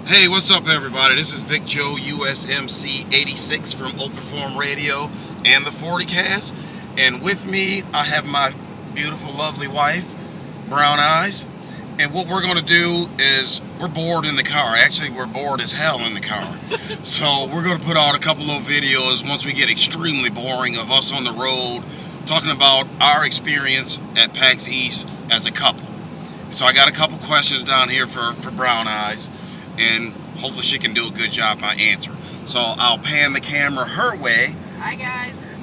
Hey, what's up, everybody? This is Vic Joe USMC 86 from Open Forum Radio and the 40cast. And with me, I have my beautiful, lovely wife, Browneyes. And what we're going to do is, we're bored in the car. Actually, we're bored as hell in the car. So we're going to put out a couple of videos once we get extremely boring of us on the road talking about our experience at PaxEast as a couple. So I got a couple questions down here for Browneyes, and hopefully she can do a good job by answering. So I'll pan the camera her way. Hi, guys.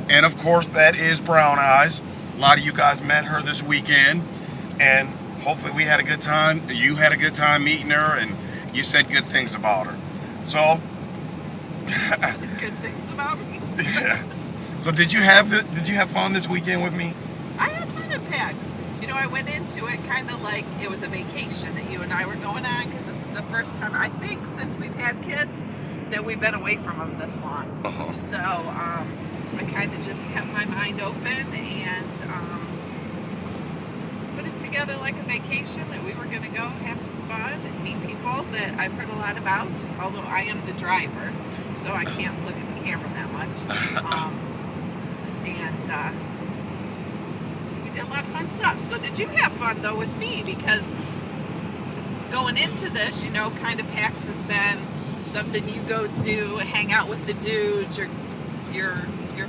And of course, that is Browneyes. A lot of you guys met her this weekend, and hopefully we had a good time. You had a good time meeting her, and you said good things about her. So Good things about me. yeah. So did you have fun this weekend with me? I had fun at PAX. You know, I went into it kind of like it was a vacation that you and I were going on, because this is the first time, I think, since we've had kids that we've been away from them this long. Uh-huh. So I kind of just kept my mind open and put it together like a vacation, that we were going to go have some fun and meet people that I've heard a lot about, although I am the driver, so I can't look at the camera that much. We did a lot of fun stuff. So did you have fun, though, with me? Because going into this, you know, kind of PAX has been something you go to do, hang out with the dudes, your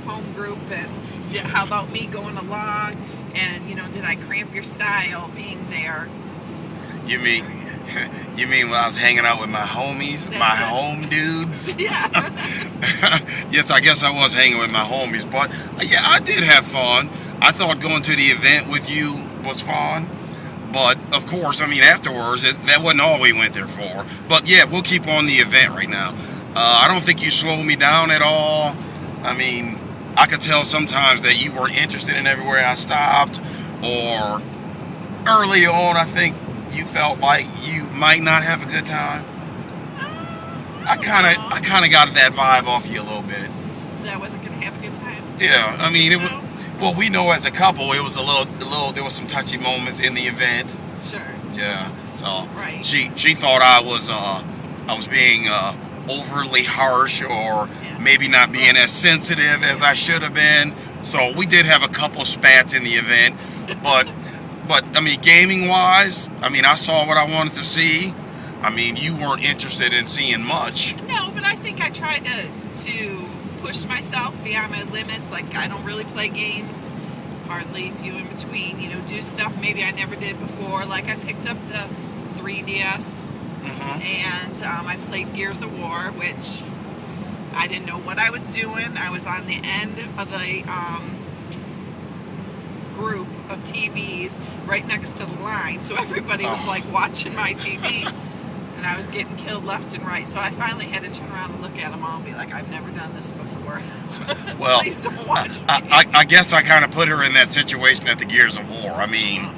home group, and how about me going along? And, you know, did I cramp your style being there? You mean when I was hanging out with my homies, my home dudes? Yeah. Yes, I guess I was hanging with my homies, but yeah, I did have fun. I thought going to the event with you was fun, but of course, I mean, afterwards, that wasn't all we went there for. But yeah, we'll keep on the event right now. I don't think you slowed me down at all. I mean, I could tell sometimes that you weren't interested in everywhere I stopped, or early on, I think you felt like you might not have a good time. I kind of got that vibe off you a little bit. That I wasn't gonna have a good time. Yeah, I mean, it was. Well, we know as a couple, it was a little. There was some touchy moments in the event. Sure. Yeah. So Right. she thought I was being overly harsh, or maybe not being as sensitive as I should have been. So we did have a couple spats in the event, but I mean, gaming wise, I mean, I saw what I wanted to see. I mean, you weren't interested in seeing much. No, but I think I tried to push myself beyond my limits. Like, I don't really play games, hardly, few in between. You know, do stuff maybe I never did before. Like, I picked up the 3DS, and I played Gears of War, which I didn't know what I was doing. I was on the end of the group of TVs right next to the line, so everybody was like watching my TV, and I was getting killed left and right. So I finally had to turn around and look at them all and be like, I've never done this before. Well, please don't watch me. I guess I kind of put her in that situation at the Gears of War. I mean,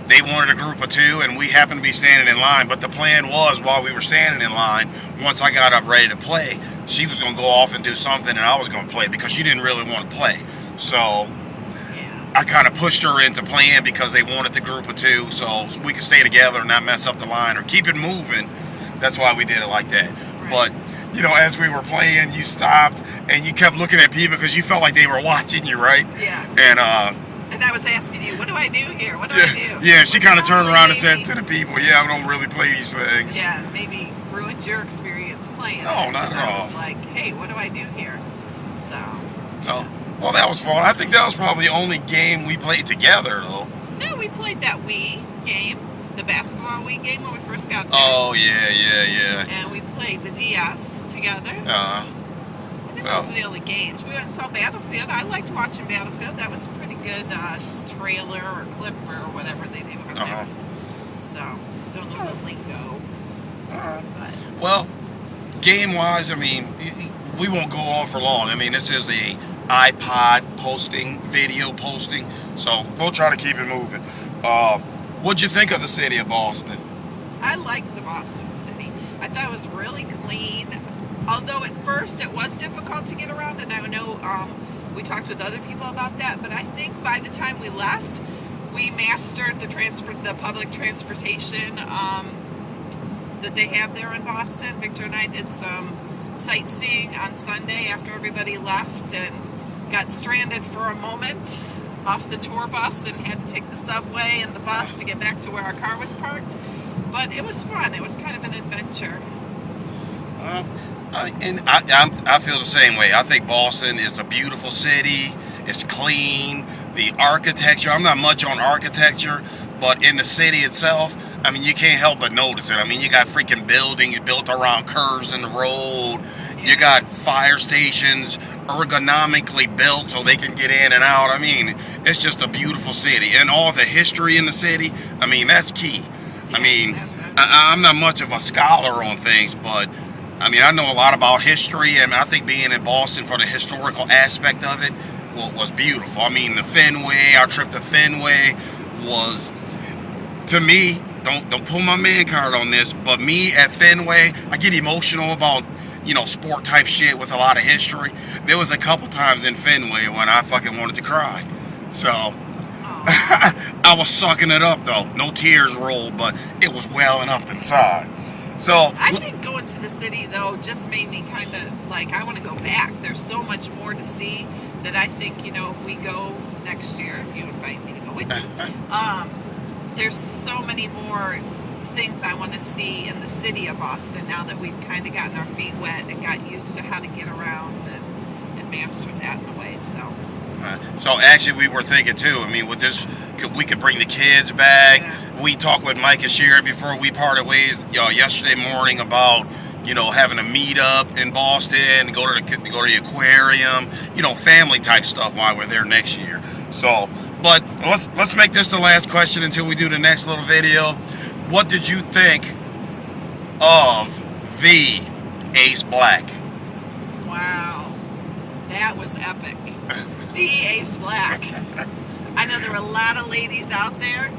they wanted a group of two, and we happened to be standing in line, but the plan was, while we were standing in line, once I got up ready to play, she was going to go off and do something, and I was going to play, because she didn't really want to play. So I kind of pushed her into playing because they wanted the group of two, so we could stay together and not mess up the line or keep it moving. That's why we did it like that. Right. But, you know, as we were playing, you stopped and you kept looking at people because you felt like they were watching you, right? Yeah. And I was asking you, what do I do here? What do I do? Yeah, she kind of turned around and said to the people, yeah, I don't really play these things. Yeah, maybe ruined your experience playing. No, not at all. I was like, hey, what do I do here? So. Well, that was fun. I think that was probably the only game we played together, though. No, we played that Wii game, the basketball Wii game when we first got there. Oh, yeah. And we played the DS together. I think those are the only games. We went and saw Battlefield. I liked watching Battlefield. That was a pretty good trailer or clip or whatever they do on there. So, don't know the lingo. Well, game-wise, I mean, we won't go on for long. I mean, this is the iPod posting, video posting, so we'll try to keep it moving. What'd you think of the city of Boston? I liked the Boston city. I thought it was really clean, although at first it was difficult to get around, and I know we talked with other people about that, but I think by the time we left, we mastered the public transportation that they have there in Boston. Victor and I did some sightseeing on Sunday after everybody left and got stranded for a moment off the tour bus and had to take the subway and the bus to get back to where our car was parked. But it was fun. It was kind of an adventure. I feel the same way. I think Boston is a beautiful city. It's clean. The architecture, I'm not much on architecture, but in the city itself, I mean, you can't help but notice it. I mean, you got freaking buildings built around curves in the road. You got fire stations ergonomically built so they can get in and out. I mean, it's just a beautiful city. And all the history in the city, I mean, that's key. I mean, I'm not much of a scholar on things, but I mean, I know a lot about history, and I think being in Boston for the historical aspect of it was beautiful. I mean, the Fenway, our trip to Fenway was, to me, don't pull my man card on this, but me at Fenway, I get emotional about, you know, sport type shit with a lot of history. There was a couple times in Fenway when I fucking wanted to cry. So I was sucking it up though. No tears rolled, but it was welling up inside. So I think going to the city though just made me kind of like, I want to go back. There's so much more to see that I think, you know, if we go next year, if you invite me to go with you, there's so many more things I want to see in the city of Boston now that we've kind of gotten our feet wet and got used to how to get around and mastered that in a way. So actually, we were thinking too. I mean, with this, we could bring the kids back. Yeah. We talked with Mike and Sherry before we parted ways yesterday morning about, you know, having a meet up in Boston, go to the aquarium, you know, family type stuff while we're there next year. So, but let's make this the last question until we do the next little video. What did you think of the Ace Black? Wow, that was epic. The Ace Black. I know there were a lot of ladies out there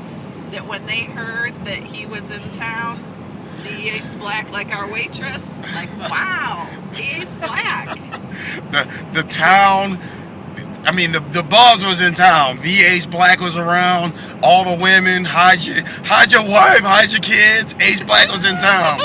that when they heard that he was in town, the Ace Black, like our waitress, like, wow, the Ace Black. The town, I mean, the buzz was in town. The Ace Black was around. All the women, hide your wife, hide your kids. Ace Black was in town.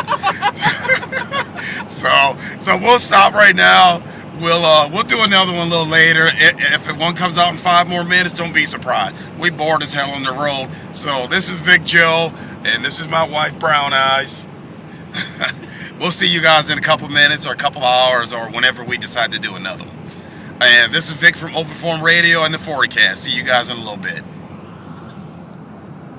So we'll stop right now. We'll do another one a little later. If one comes out in 5 more minutes, don't be surprised. We bored as hell on the road. So this is Vic Joe, and this is my wife Browneyes. We'll see you guys in a couple minutes or a couple hours or whenever we decide to do another one. And this is Vic from Open Forum Radio and the 40Cast. See you guys in a little bit.